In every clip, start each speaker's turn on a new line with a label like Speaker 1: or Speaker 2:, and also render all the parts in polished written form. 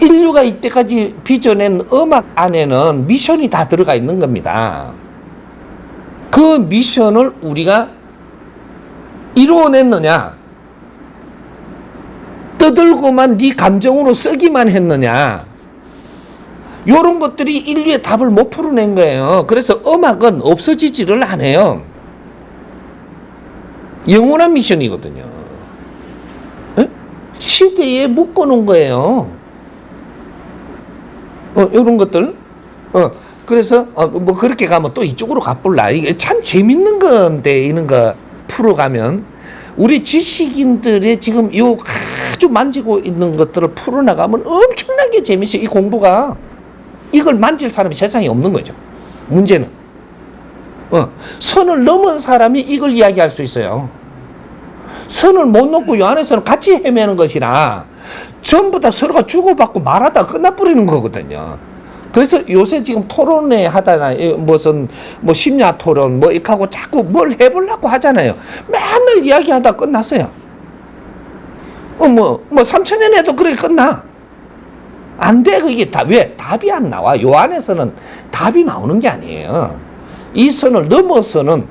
Speaker 1: 인류가 이때까지 빚어낸 음악 안에는 미션이 다 들어가 있는 겁니다. 그 미션을 우리가 이루어냈느냐, 떠들고만 네 감정으로 쓰기만 했느냐, 이런 것들이 인류의 답을 못 풀어낸 거예요. 그래서 음악은 없어지지를 않아요. 영원한 미션이거든요. 에? 시대에 묶어놓은 거예요. 이런 것들. 그래서 뭐 그렇게 가면 또 이쪽으로 가볼라. 이게 참 재밌는 건데, 이런 거 풀어가면 우리 지식인들의 지금 요 아주 만지고 있는 것들을 풀어나가면 엄청나게 재밌어요. 이 공부가. 이걸 만질 사람이 세상에 없는 거죠. 문제는 선을 넘은 사람이 이걸 이야기할 수 있어요. 선을 못 넘고 이 안에서는 같이 헤매는 것이라 전부 다 서로가 주고받고 말하다 끝나버리는 거거든요. 그래서 요새 지금 토론회 하다나 무슨 뭐 심야 토론 뭐 이렇게 하고 자꾸 뭘 해보려고 하잖아요. 맨날 이야기하다 끝났어요. 뭐 3,000년 해도 그렇게 끝나. 안 돼. 그게 왜 답이 안 나와? 요 안에서는 답이 나오는 게 아니에요. 이 선을 넘어서는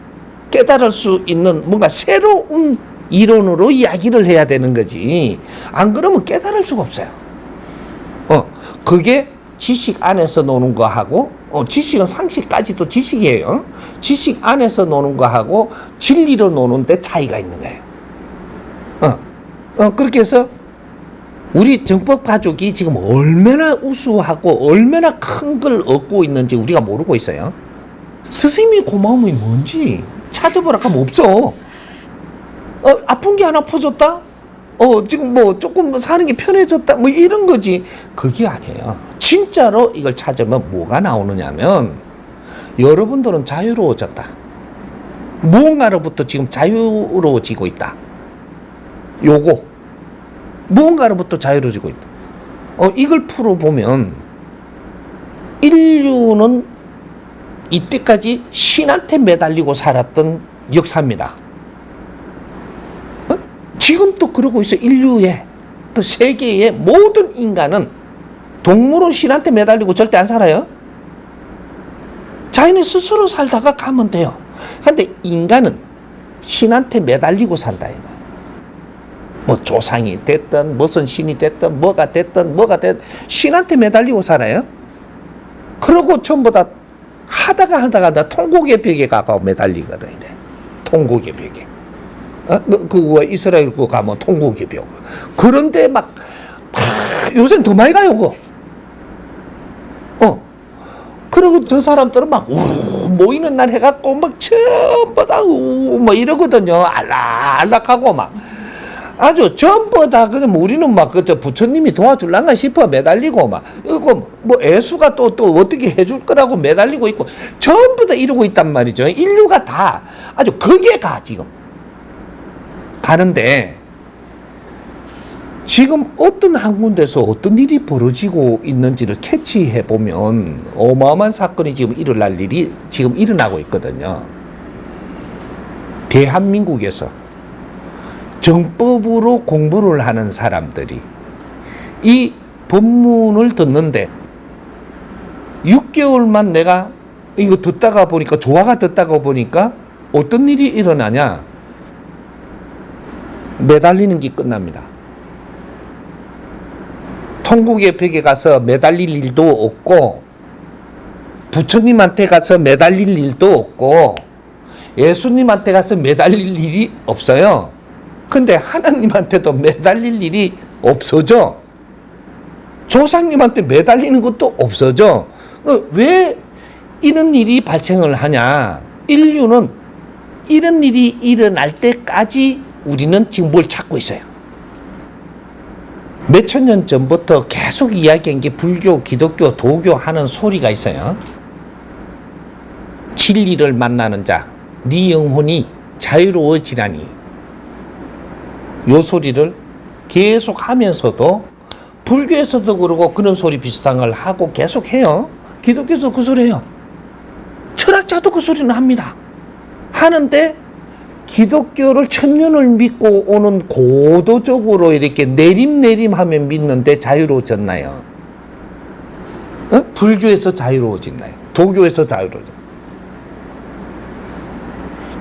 Speaker 1: 깨달을 수 있는 뭔가 새로운 이론으로 이야기를 해야 되는 거지. 안 그러면 깨달을 수가 없어요. 그게 지식 안에서 노는 거하고, 지식은 상식까지도 지식이에요. 지식 안에서 노는 거하고 진리로 노는데 차이가 있는 거예요. 그렇게 해서 우리 정법 가족이 지금 얼마나 우수하고 얼마나 큰 걸 얻고 있는지 우리가 모르고 있어요. 스승님이 고마움이 뭔지 찾아보라 하면 없어. 아픈 게 안 아파졌다? 지금 뭐 조금 사는 게 편해졌다? 뭐 이런 거지. 그게 아니에요. 진짜로 이걸 찾으면 뭐가 나오느냐면, 여러분들은 자유로워졌다. 무언가로부터 지금 자유로워지고 있다. 요거. 무언가로부터 자유로워지고 있다. 이걸 풀어보면, 인류는 이때까지 신한테 매달리고 살았던 역사입니다. 지금도 그러고 있어. 인류의, 또 세계의 모든 인간은 동물은 신한테 매달리고 절대 안 살아요. 자기네 스스로 살다가 가면 돼요. 근데 인간은 신한테 매달리고 산다. 뭐 조상이 됐든 무슨 신이 됐든 뭐가 됐든 신한테 매달리고 살아요. 그러고 전부 다 하다가 나 통곡의 벽에 가까워 매달리거든. 통곡의 벽에. 그거 이스라엘 그거 가면 통곡의 벽. 그런데 막 요새는 더 많이 가요, 그거. 그리고 저 사람들은 막 모이는 날 해갖고 막 전부 다 뭐 이러거든요. 알락알락하고 막 아주 전부 다. 그럼 우리는 막 그저 부처님이 도와줄란가 싶어 매달리고 막 이거 뭐 애수가 또 어떻게 해줄 거라고 매달리고 있고 전부 다 이러고 있단 말이죠. 인류가 다 아주 극에 가 지금 가는데, 지금 어떤 한 군데서 어떤 일이 벌어지고 있는지를 캐치해 보면 어마어마한 사건이 지금 일어날 일이 지금 일어나고 있거든요. 대한민국에서 정법으로 공부를 하는 사람들이 이 법문을 듣는데 6개월만 내가 이거 듣다가 보니까, 조화가 듣다가 보니까 어떤 일이 일어나냐? 매달리는 게 끝납니다. 통곡의 벽에 가서 매달릴 일도 없고, 부처님한테 가서 매달릴 일도 없고, 예수님한테 가서 매달릴 일이 없어요. 근데 하나님한테도 매달릴 일이 없어져. 조상님한테 매달리는 것도 없어져. 왜 이런 일이 발생을 하냐? 인류는 이런 일이 일어날 때까지 우리는 지금 뭘 찾고 있어요. 몇천 년 전부터 계속 이야기한 게 불교, 기독교, 도교 하는 소리가 있어요. 진리를 만나는 자, 네 영혼이 자유로워지라니. 요 소리를 계속 하면서도 불교에서도 그러고 그런 소리 비슷한 걸 하고 계속 해요. 기독교에서도 그 소리 해요. 철학자도 그 소리는 합니다. 하는데 기독교를 1000년을 믿고 오는 고도적으로 이렇게 내림하면 믿는데 자유로워졌나요? 불교에서 자유로워진다요. 도교에서 자유로워져.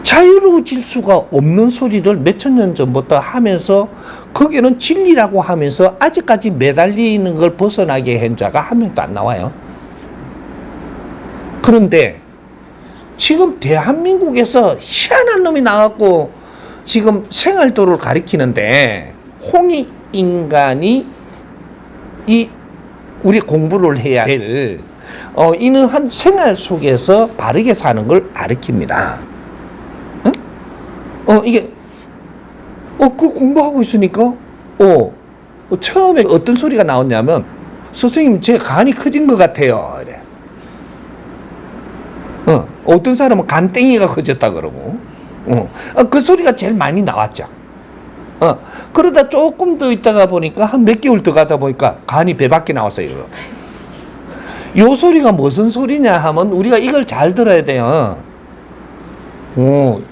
Speaker 1: 자유로워질 수가 없는 소리를 몇천 년 전부터 하면서 거기는 진리라고 하면서 아직까지 매달리는 걸 벗어나게 한 자가 한 명도 안 나와요. 그런데 지금 대한민국에서 희한한 놈이 나왔고 지금 생활도를 가리키는데 홍익 인간이 우리 공부를 해야 될 이러한 생활 속에서 바르게 사는 걸 가리킵니다. 이게 그 공부하고 있으니까 처음에 어떤 소리가 나왔냐면 선생님 제 간이 커진 것 같아요. 이래. 어떤 사람은 간땡이가 커졌다 그러고 그 소리가 제일 많이 나왔죠. 그러다 조금 더 있다가 보니까 한 몇 개월 더 가다 보니까 간이 배 밖에 나왔어요. 요 소리가 무슨 소리냐 하면 우리가 이걸 잘 들어야 돼요.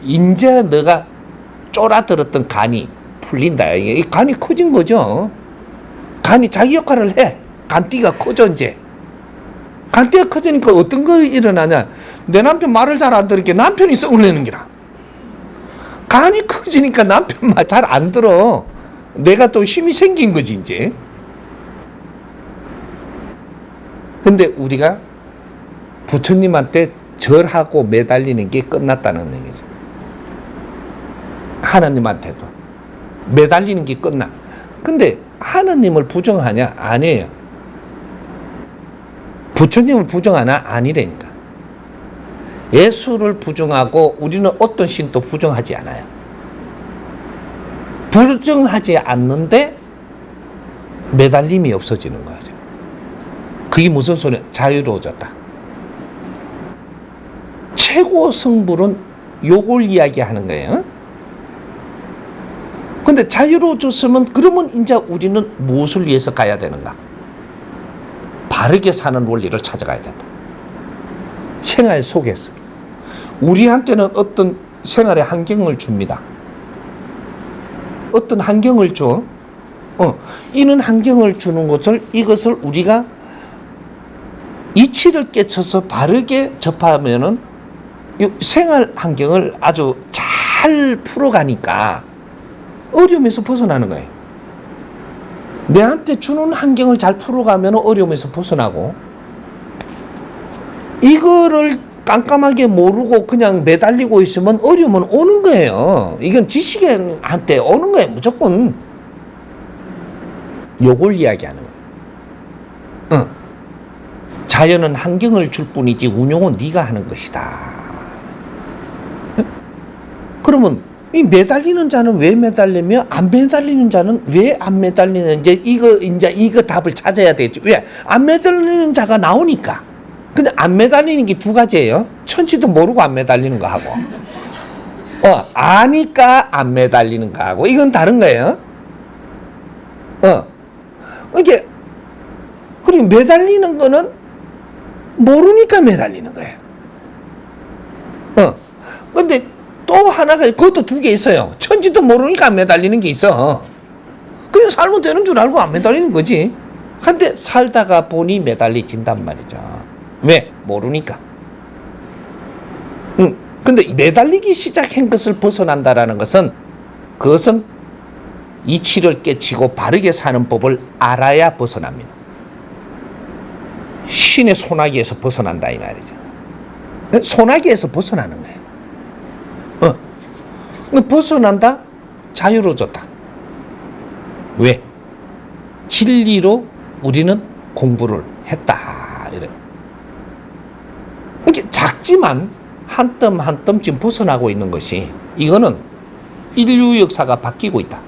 Speaker 1: 이제 너가 쫄아들었던 간이 풀린다. 이 간이 커진 거죠. 간이 자기 역할을 해. 간띠가 커져 이제. 간띠가 커지니까 어떤 거 일어나냐. 내 남편 말을 잘 안 들으니까 남편이 썩을 내는 기라. 간이 커지니까 남편 말 잘 안 들어. 내가 또 힘이 생긴 거지 이제. 근데 우리가 부처님한테 절하고 매달리는 게 끝났다는 얘기죠. 하나님한테도 매달리는 게 끝나. 근데 하나님을 부정하냐? 아니에요. 부처님을 부정하나? 아니라니까. 예수를 부정하고 우리는 어떤 신도 부정하지 않아요. 부정하지 않는데 매달림이 없어지는 거죠. 그게 무슨 소리야? 자유로워졌다. 최고 성불은 요걸 이야기하는 거예요. 근데 자유로워졌으면 그러면 이제 우리는 무엇을 위해서 가야 되는가? 바르게 사는 원리를 찾아가야 된다. 생활 속에서. 우리한테는 어떤 생활의 환경을 줍니다. 어떤 환경을 줘. 이런 환경을 주는 이것을 우리가 이치를 깨쳐서 바르게 접하면은 생활 환경을 아주 잘 풀어가니까 어려움에서 벗어나는 거예요. 내한테 주는 환경을 잘 풀어가면 어려움에서 벗어나고, 이거를 깜깜하게 모르고 그냥 매달리고 있으면 어려움은 오는 거예요. 이건 지식인한테 오는 거예요, 무조건. 요걸 이야기하는 거예요. 자연은 환경을 줄 뿐이지 운용은 네가 하는 것이다. 그러면 이 매달리는 자는 왜 매달리며 안 매달리는 자는 왜 안 매달리는지 이거 답을 찾아야 되겠죠. 왜? 안 매달리는 자가 나오니까. 근데 안 매달리는 게 두 가지예요. 천지도 모르고 안 매달리는 거 하고, 아니까 안 매달리는 거 하고, 이건 다른 거예요. 이게, 그리고 매달리는 거는 모르니까 매달리는 거예요. 근데 또 하나가, 그것도 두 개 있어요. 천지도 모르니까 안 매달리는 게 있어. 그냥 살면 되는 줄 알고 안 매달리는 거지. 근데 살다가 보니 매달리진단 말이죠. 왜? 모르니까. 근데 매달리기 시작한 것을 벗어난다라는 것은, 그것은 이치를 깨치고 바르게 사는 법을 알아야 벗어납니다. 신의 소나기에서 벗어난다 이 말이죠. 소나기에서 벗어나는 거예요. 벗어난다? 자유로워졌다. 왜? 진리로 우리는 공부를 했다. 이래. 이게 작지만 한 뼘 한 뼘쯤 벗어나고 있는 것이, 이거는 인류 역사가 바뀌고 있다.